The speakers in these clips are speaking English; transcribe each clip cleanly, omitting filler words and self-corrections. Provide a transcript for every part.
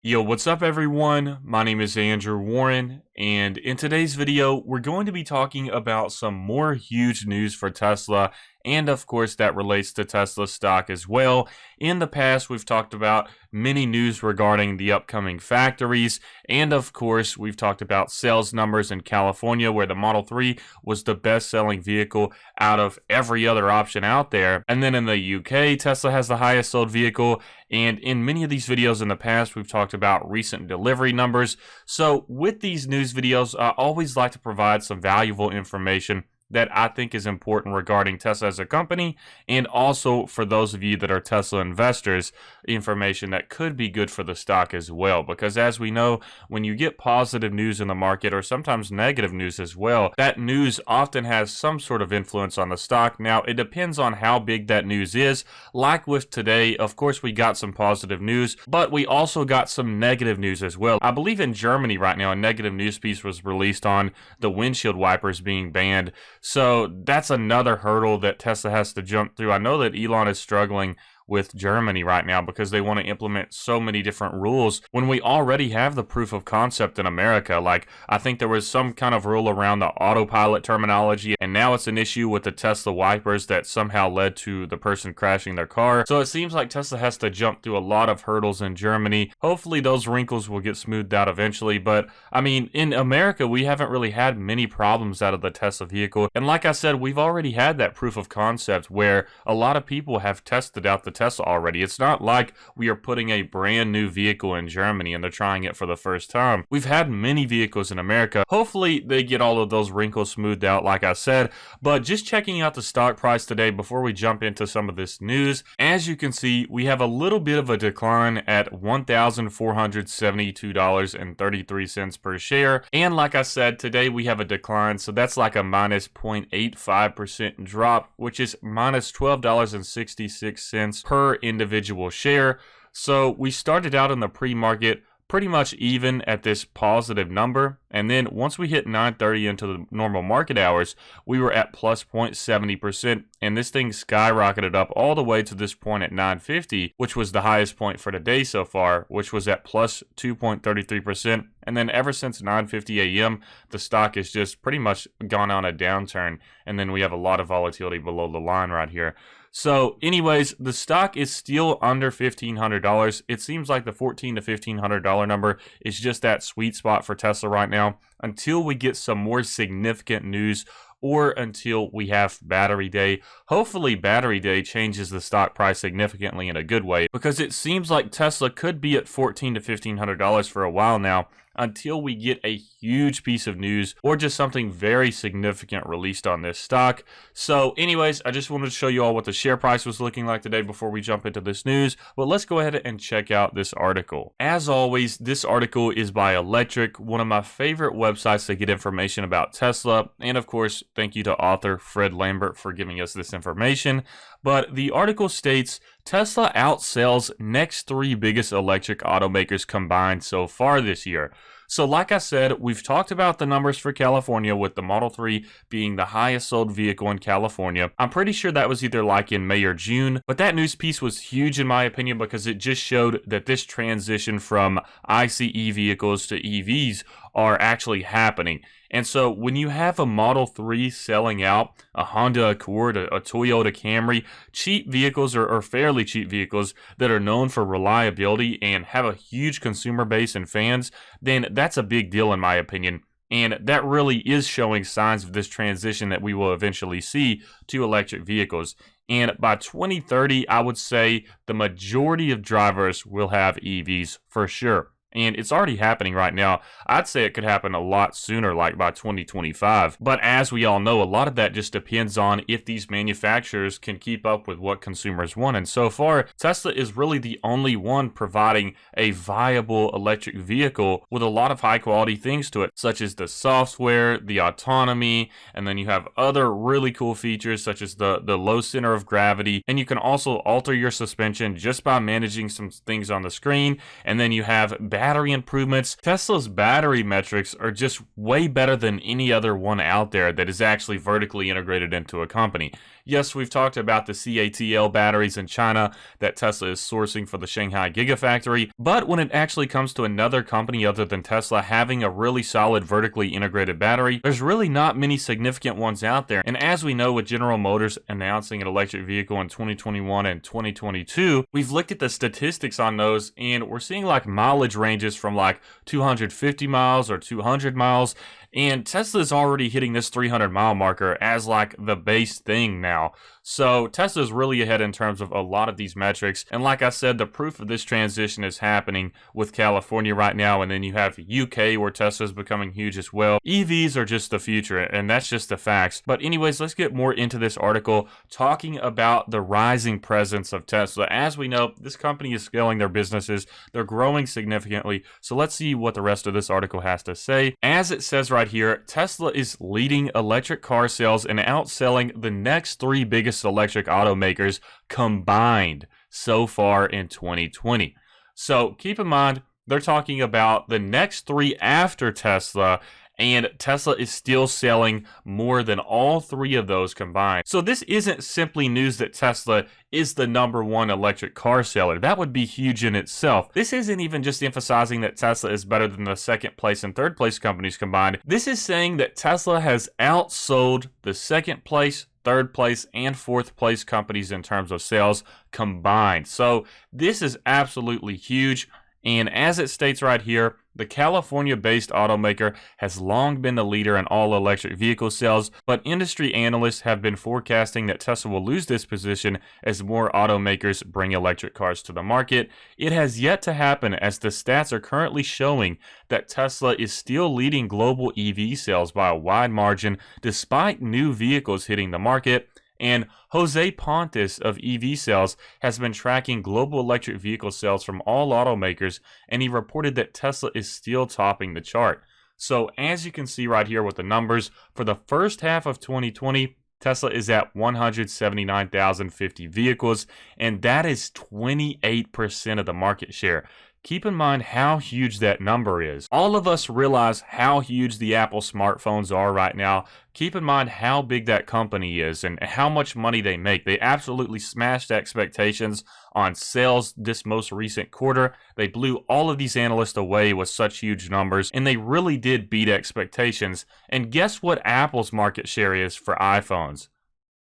Yo, what's up everyone? My name is Andrew Warren, and in today's video, we're going to be talking about some more huge news for Tesla, and of course that relates to Tesla stock as well. In the past, we've talked about many news regarding the upcoming factories, and of course, we've talked about sales numbers in California, where the Model 3 was the best-selling vehicle out of every other option out there. And then in the UK, Tesla has the highest sold vehicle. And in many of these videos in the past, we've talked about recent delivery numbers. So with these news videos, I always like to provide some valuable information that I think is important regarding Tesla as a company, and also for those of you that are Tesla investors, information that could be good for the stock as well. Because as we know, when you get positive news in the market, or sometimes negative news as well, that news often has some sort of influence on the stock. Now, it depends on how big that news is. Like with today, of course, we got some positive news, but we also got some negative news as well. I believe in Germany right now, a negative news piece was released on the windshield wipers being banned. So that's another hurdle that Tesla has to jump through. I know that Elon is struggling with Germany right now because they want to implement so many different rules when we already have the proof of concept in America. Like, I think there was some kind of rule around the autopilot terminology, and now it's an issue with the Tesla wipers that somehow led to the person crashing their car. So it seems like Tesla has to jump through a lot of hurdles in Germany. Hopefully those wrinkles will get smoothed out eventually, but I mean, in America, we haven't really had many problems out of the Tesla vehicle. And like I said, we've already had that proof of concept where a lot of people have tested out the Tesla already. It's not like we are putting a brand new vehicle in Germany and they're trying it for the first time. We've had many vehicles in America. Hopefully they get all of those wrinkles smoothed out, like I said. But just checking out the stock price today before we jump into some of this news, as you can see, we have a little bit of a decline at $1,472.33 per share. And like I said, today we have a decline, so that's like a minus 0.85% drop, which is minus $12.66 per individual share. So we started out in the pre-market pretty much even at this positive number, and then once we hit 9:30 into the normal market hours, we were at plus 0.70%, and this thing skyrocketed up all the way to this point at 9:50, which was the highest point for the day so far, which was at plus 2.33%. And then ever since 9:50 a.m., the stock has just pretty much gone on a downturn, and then we have a lot of volatility below the line right here. So anyways, the stock is still under $1,500. It seems like the $1,400 to $1,500 number is just that sweet spot for Tesla right now until we get some more significant news, or until we have Battery Day. Hopefully Battery Day changes the stock price significantly in a good way, because it seems like Tesla could be at $1,400 to $1,500 for a while now, until we get a huge piece of news or just something very significant released on this stock. So anyways, I just wanted to show you all what the share price was looking like today before we jump into this news. But let's go ahead and check out this article. As always, this article is by Electric, one of my favorite websites to get information about Tesla. And of course, thank you to author Fred Lambert for giving us this information. But the article states, Tesla outsells next three biggest electric automakers combined so far this year. So like I said, we've talked about the numbers for California, with the Model 3 being the highest sold vehicle in California. I'm pretty sure that was either like in May or June, but that news piece was huge in my opinion, because it just showed that this transition from ICE vehicles to EVs are actually happening. And so when you have a Model 3 selling out, a Honda Accord, a Toyota Camry, cheap vehicles or fairly cheap vehicles that are known for reliability and have a huge consumer base and fans, then that's a big deal in my opinion. And that really is showing signs of this transition that we will eventually see to electric vehicles. And by 2030, I would say the majority of drivers will have EVs for sure. And it's already happening right now. I'd say it could happen a lot sooner, like by 2025. But as we all know, a lot of that just depends on if these manufacturers can keep up with what consumers want. And so far, Tesla is really the only one providing a viable electric vehicle with a lot of high quality things to it, such as the software, the autonomy, and then you have other really cool features such as the low center of gravity. And you can also alter your suspension just by managing some things on the screen. And then you have battery improvements. Tesla's battery metrics are just way better than any other one out there that is actually vertically integrated into a company. Yes, we've talked about the CATL batteries in China that Tesla is sourcing for the Shanghai Gigafactory, but when it actually comes to another company other than Tesla having a really solid vertically integrated battery, there's really not many significant ones out there. And as we know, with General Motors announcing an electric vehicle in 2021 and 2022, we've looked at the statistics on those, and we're seeing like mileage ranges from like 250 miles or 200 miles. And Tesla's already hitting this 300-mile marker as like the base thing now. So Tesla's really ahead in terms of a lot of these metrics. And like I said, the proof of this transition is happening with California right now. And then you have UK where Tesla's becoming huge as well. EVs are just the future, and that's just the facts. But anyways, let's get more into this article talking about the rising presence of Tesla. As we know, this company is scaling their businesses. They're growing significantly. So let's see what the rest of this article has to say. As it says right here, Tesla is leading electric car sales and outselling the next three biggest electric automakers combined so far in 2020. So keep in mind, they're talking about the next three after Tesla, and Tesla is still selling more than all three of those combined. So this isn't simply news that Tesla is the #1 electric car seller. That would be huge in itself. This isn't even just emphasizing that Tesla is better than the second place and third place companies combined. This is saying that Tesla has outsold the second place, third place, and fourth place companies in terms of sales combined. So this is absolutely huge. And as it states right here, the California-based automaker has long been the leader in all electric vehicle sales, but industry analysts have been forecasting that Tesla will lose this position as more automakers bring electric cars to the market. It has yet to happen, as the stats are currently showing that Tesla is still leading global EV sales by a wide margin despite new vehicles hitting the market. And Jose Pontes of EV Sales has been tracking global electric vehicle sales from all automakers, and he reported that Tesla is still topping the chart. So as you can see right here with the numbers, for the first half of 2020, Tesla is at 179,050 vehicles, and that is 28% of the market share. Keep in mind how huge that number is. All of us realize how huge the Apple smartphones are right now. Keep in mind how big that company is and how much money they make. They absolutely smashed expectations on sales this most recent quarter. They blew all of these analysts away with such huge numbers, and they really did beat expectations. And guess what Apple's market share is for iPhones?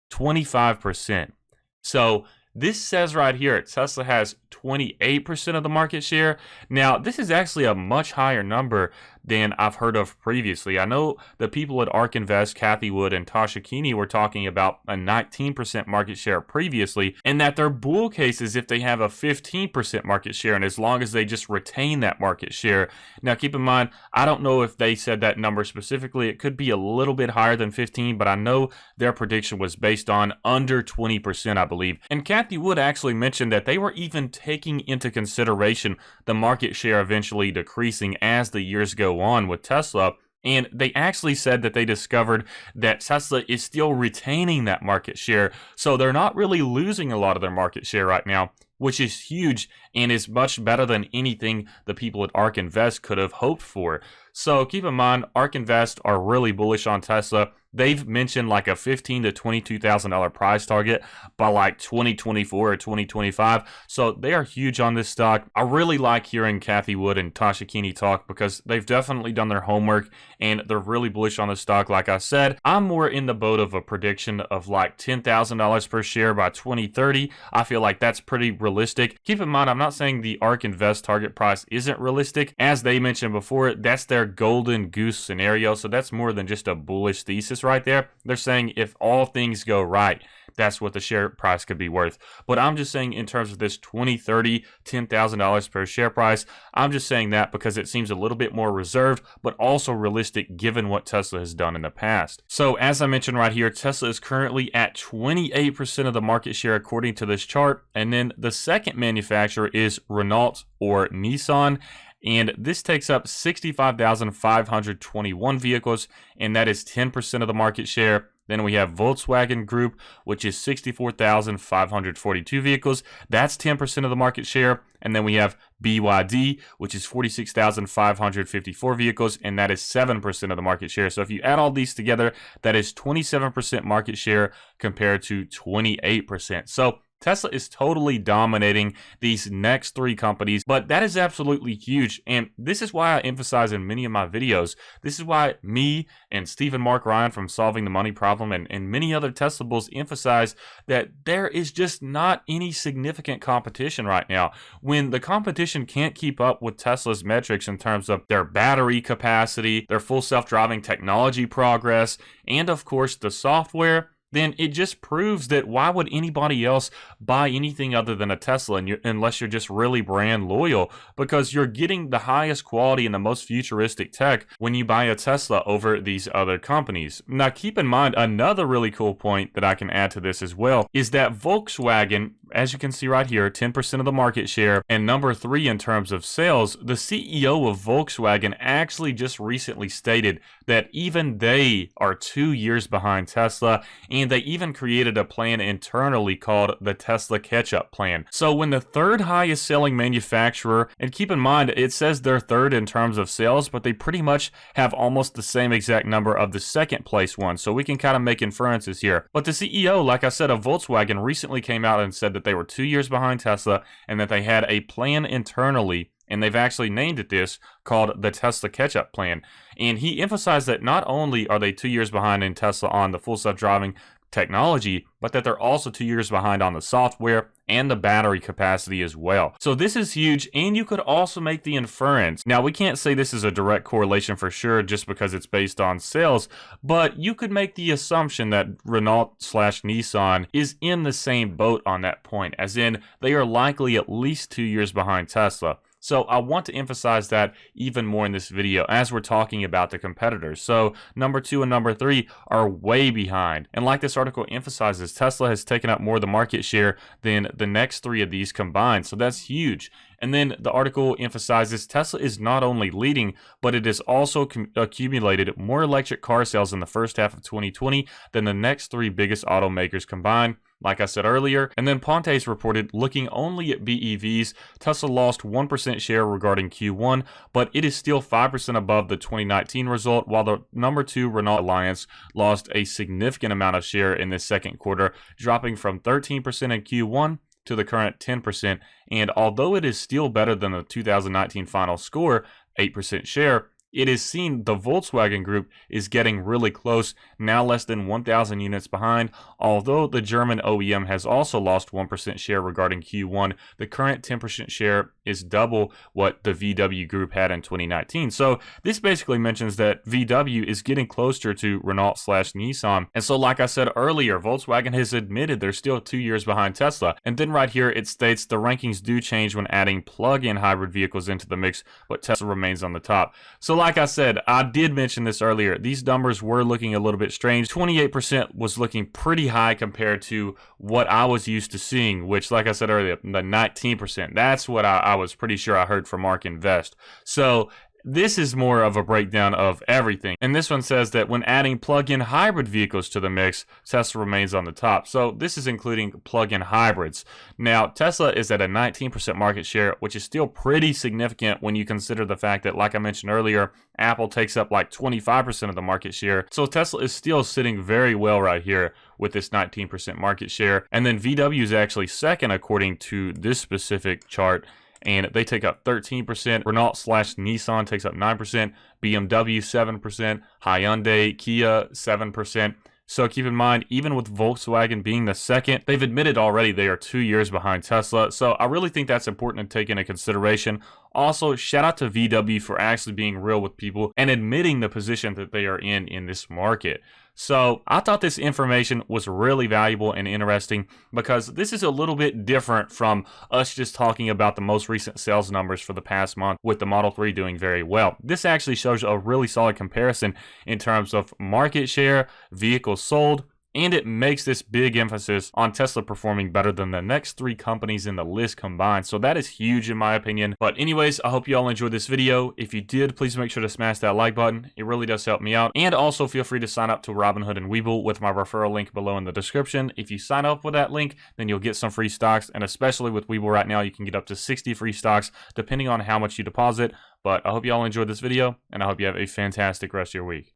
25%. So this says right here, Tesla has 28% of the market share. Now, this is actually a much higher number than I've heard of previously. I know the people at ARK Invest, Kathy Wood and Tasha Keeney, were talking about a 19% market share previously, and that their bull case is if they have a 15% market share, and as long as they just retain that market share. Now, keep in mind, I don't know if they said that number specifically. It could be a little bit higher than 15, but I know their prediction was based on under 20%, I believe. And Kathy Wood actually mentioned that they were even taking into consideration the market share eventually decreasing as the years go on with Tesla. And they actually said that they discovered that Tesla is still retaining that market share. So they're not really losing a lot of their market share right now, which is huge and is much better than anything the people at ARK Invest could have hoped for. So keep in mind, ARK Invest are really bullish on Tesla. They've mentioned like a $15,000 to $22,000 price target by like 2024 or 2025. So they are huge on this stock. I really like hearing Kathy Wood and Tasha Keeney talk because they've definitely done their homework and they're really bullish on the stock. Like I said, I'm more in the boat of a prediction of like $10,000 per share by 2030. I feel like that's pretty realistic. Keep in mind, I'm not saying the ARK Invest target price isn't realistic. As they mentioned before, that's their golden goose scenario. So that's more than just a bullish thesis right there. They're saying if all things go right, that's what the share price could be worth. But I'm just saying in terms of this 2030, $10,000 per share price, I'm just saying that because it seems a little bit more reserved, but also realistic given what Tesla has done in the past. So as I mentioned right here, Tesla is currently at 28% of the market share according to this chart. And then the second manufacturer is Renault or Nissan. And this takes up 65,521 vehicles, and that is 10% of the market share. Then we have Volkswagen Group, which is 64,542 vehicles. That's 10% of the market share. And then we have BYD, which is 46,554 vehicles, and that is 7% of the market share. So if you add all these together, that is 27% market share compared to 28%. So Tesla is totally dominating these next three companies, but that is absolutely huge. And this is why I emphasize in many of my videos, this is why me and Stephen Mark Ryan from Solving the Money Problem and many other Tesla bulls emphasize that there is just not any significant competition right now. When the competition can't keep up with Tesla's metrics in terms of their battery capacity, their full self-driving technology progress, and of course the software, then it just proves that why would anybody else buy anything other than a Tesla unless you're just really brand loyal, because you're getting the highest quality and the most futuristic tech when you buy a Tesla over these other companies. Now keep in mind, another really cool point that I can add to this as well is that Volkswagen, as you can see right here, 10% of the market share, and number 3 in terms of sales. The CEO of Volkswagen actually just recently stated that even they are 2 years behind Tesla, and they even created a plan internally called the Tesla Catch-Up Plan. So when the third highest selling manufacturer, and keep in mind it says they're third in terms of sales, but they pretty much have almost the same exact number of the second place one, so we can kind of make inferences here. But the CEO, like I said, of Volkswagen recently came out and said that they were 2 years behind Tesla and that they had a plan internally, and they've actually named it this, called the Tesla Catch-Up Plan. And he emphasized that not only are they 2 years behind in Tesla on the full self-driving technology, but that they're also 2 years behind on the software and the battery capacity as well. So this is huge, and you could also make the inference. Now, we can't say this is a direct correlation for sure just because it's based on sales, but you could make the assumption that Renault/Nissan is in the same boat on that point, as in they are likely at least 2 years behind Tesla. So I want to emphasize that even more in this video as we're talking about the competitors. So number 2 and number 3 are way behind. And like this article emphasizes, Tesla has taken up more of the market share than the next 3 of these combined. So that's huge. And then the article emphasizes Tesla is not only leading, but it has also accumulated more electric car sales in the first half of 2020 than the next 3 biggest automakers combined, like I said earlier. And then Pontes reported, looking only at BEVs, Tesla lost 1% share regarding Q1, but it is still 5% above the 2019 result, while the number 2 Renault Alliance lost a significant amount of share in this second quarter, dropping from 13% in Q1 to the current 10%. And although it is still better than the 2019 final score, 8% share, it is seen the Volkswagen Group is getting really close, now less than 1,000 units behind. Although the German OEM has also lost 1% share regarding Q1, the current 10% share is double what the VW Group had in 2019. So this basically mentions that VW is getting closer to Renault/Nissan. And so like I said earlier, Volkswagen has admitted they're still 2 years behind Tesla. And then right here it states the rankings do change when adding plug-in hybrid vehicles into the mix, but Tesla remains on the top. So like I said, I did mention this earlier, these numbers were looking a little bit strange. 28% was looking pretty high compared to what I was used to seeing, which, like I said earlier, the 19%. That's what I was pretty sure I heard from Mark Invest. So this is more of a breakdown of everything. And this one says that when adding plug-in hybrid vehicles to the mix, Tesla remains on the top. So this is including plug-in hybrids. Now, Tesla is at a 19% market share, which is still pretty significant when you consider the fact that, like I mentioned earlier, Apple takes up like 25% of the market share. So Tesla is still sitting very well right here with this 19% market share. And then VW is actually second according to this specific chart, and they take up 13%. Renault/Nissan takes up 9%, BMW 7%, Hyundai, Kia 7%. So keep in mind, even with Volkswagen being the second, they've admitted already they are 2 years behind Tesla. So I really think that's important to take into consideration. Also, shout out to VW for actually being real with people and admitting the position that they are in this market. So I thought this information was really valuable and interesting because this is a little bit different from us just talking about the most recent sales numbers for the past month with the Model 3 doing very well. This actually shows a really solid comparison in terms of market share, vehicles sold, and it makes this big emphasis on Tesla performing better than the next 3 companies in the list combined. So that is huge in my opinion. But anyways, I hope you all enjoyed this video. If you did, please make sure to smash that like button. It really does help me out. And also feel free to sign up to Robinhood and Webull with my referral link below in the description. If you sign up with that link, then you'll get some free stocks. And especially with Webull right now, you can get up to 60 free stocks depending on how much you deposit. But I hope you all enjoyed this video, and I hope you have a fantastic rest of your week.